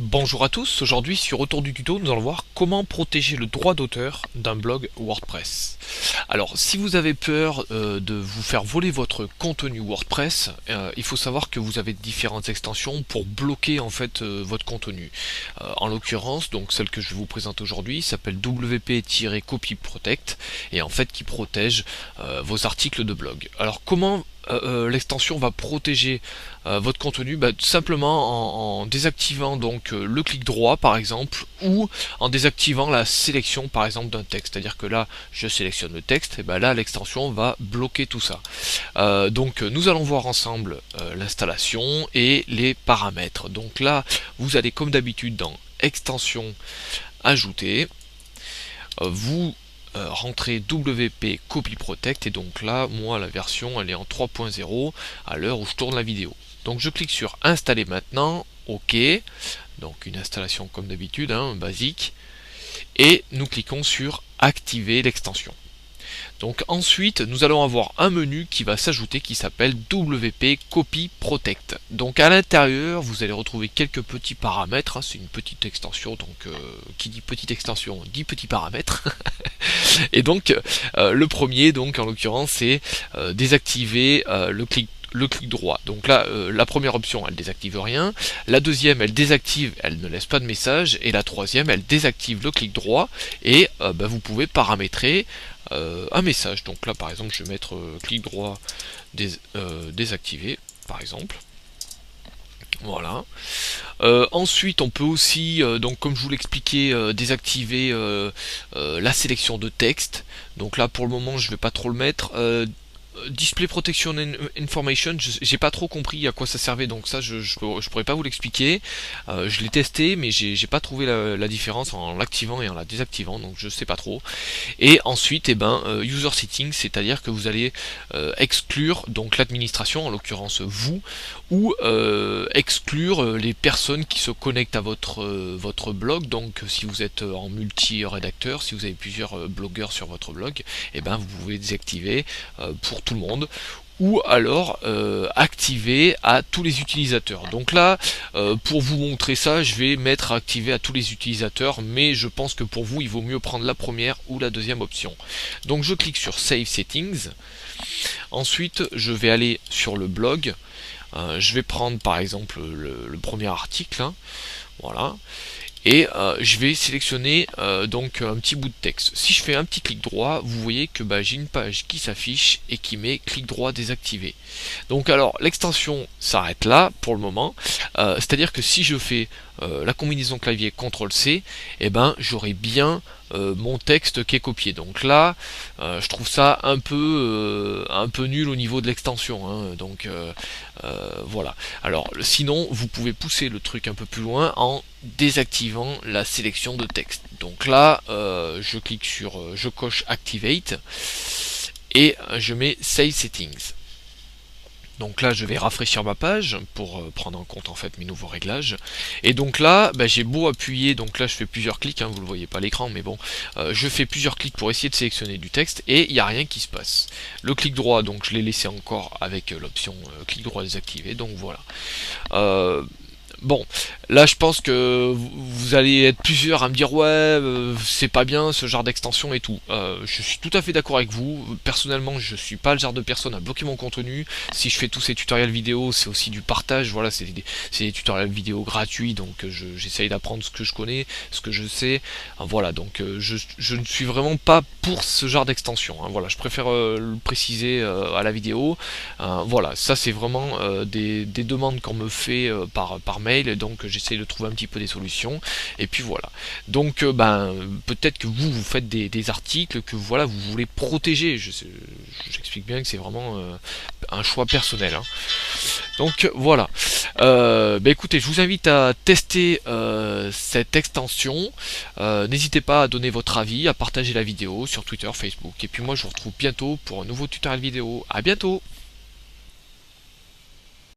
Bonjour à tous, aujourd'hui sur Retour du tuto, nous allons voir comment protéger le droit d'auteur d'un blog WordPress. Alors si vous avez peur de vous faire voler votre contenu WordPress, il faut savoir que vous avez différentes extensions pour bloquer en fait votre contenu. En l'occurrence, donc celle que je vous présente aujourd'hui s'appelle WP-Copy Protect et en fait qui protège vos articles de blog. Alors comment l'extension va protéger votre contenu? Tout simplement en désactivant donc le clic droit par exemple, ou en désactivant la sélection par exemple d'un texte. C'est-à-dire que là je sélectionne le texte, et là l'extension va bloquer tout ça. Donc nous allons voir ensemble l'installation et les paramètres. Donc là vous allez comme d'habitude dans extension ajouter, vous rentrer WP Copy Protect, et donc là moi la version elle est en 3.0 à l'heure où je tourne la vidéo. Donc je clique sur installer maintenant, ok, donc une installation comme d'habitude, basique, et nous cliquons sur activer l'extension. Donc ensuite nous allons avoir un menu qui va s'ajouter qui s'appelle WP Copy Protect. Donc à l'intérieur vous allez retrouver quelques petits paramètres, c'est une petite extension, donc qui dit petite extension dit petits paramètres. Et donc le premier donc en l'occurrence c'est désactiver le clic droit. Donc là, la première option, elle désactive rien. La deuxième, elle désactive, elle ne laisse pas de message. Et la troisième, elle désactive le clic droit. Et vous pouvez paramétrer un message. Donc là, par exemple, je vais mettre clic droit désactivé, par exemple. Voilà. Ensuite, on peut aussi, donc comme je vous l'expliquais, désactiver la sélection de texte. Donc là, pour le moment, je vais pas trop le mettre. Display Protection Information, j'ai pas trop compris à quoi ça servait, donc ça je pourrais pas vous l'expliquer. Je l'ai testé mais j'ai pas trouvé la différence en l'activant et en la désactivant, donc je sais pas trop. Et ensuite User Settings, c'est à dire que vous allez exclure donc l'administration, en l'occurrence vous, ou exclure les personnes qui se connectent à votre blog. Donc si vous êtes en multi-rédacteur, si vous avez plusieurs blogueurs sur votre blog, vous pouvez désactiver pour tout le monde, ou alors activer à tous les utilisateurs. Donc là, pour vous montrer ça, je vais mettre activer à tous les utilisateurs, mais je pense que pour vous, il vaut mieux prendre la première ou la deuxième option. Donc je clique sur Save Settings. Ensuite, je vais aller sur le blog. Je vais prendre par exemple le premier article, voilà. Et je vais sélectionner donc un petit bout de texte. Si je fais un petit clic droit, vous voyez que j'ai une page qui s'affiche et qui met clic droit désactivé. Donc alors l'extension s'arrête là pour le moment, c'est à dire que si je fais la combinaison clavier CTRL-C, j'aurai bien mon texte qui est copié. Donc là je trouve ça un peu nul au niveau de l'extension, donc voilà. Alors sinon vous pouvez pousser le truc un peu plus loin en désactivant la sélection de texte. Donc là je clique sur je coche Activate et je mets Save Settings. Donc là je vais rafraîchir ma page pour prendre en compte en fait mes nouveaux réglages. Et donc là j'ai beau appuyer, donc là je fais plusieurs clics, vous le voyez pas à l'écran, mais bon, je fais plusieurs clics pour essayer de sélectionner du texte et il n'y a rien qui se passe. Le clic droit, donc je l'ai laissé encore avec l'option clic droit désactivé, donc voilà. Bon, là je pense que vous allez être plusieurs à me dire ouais c'est pas bien ce genre d'extension et tout. Je suis tout à fait d'accord avec vous. Personnellement je suis pas le genre de personne à bloquer mon contenu. Si je fais tous ces tutoriels vidéo, c'est aussi du partage. Voilà, c'est des tutoriels vidéo gratuits, donc j'essaye d'apprendre ce que je connais, ce que je sais. Voilà, donc je ne suis vraiment pas pour ce genre d'extension. Voilà, je préfère le préciser à la vidéo. Voilà, ça c'est vraiment des demandes qu'on me fait par mail, et donc j'essaye de trouver un petit peu des solutions, et puis voilà. Donc peut-être que vous faites des articles que voilà vous voulez protéger. J'explique bien que c'est vraiment un choix personnel, donc voilà. Écoutez, je vous invite à tester cette extension. N'hésitez pas à donner votre avis, à partager la vidéo sur Twitter, Facebook, et puis moi je vous retrouve bientôt pour un nouveau tutoriel vidéo. À bientôt.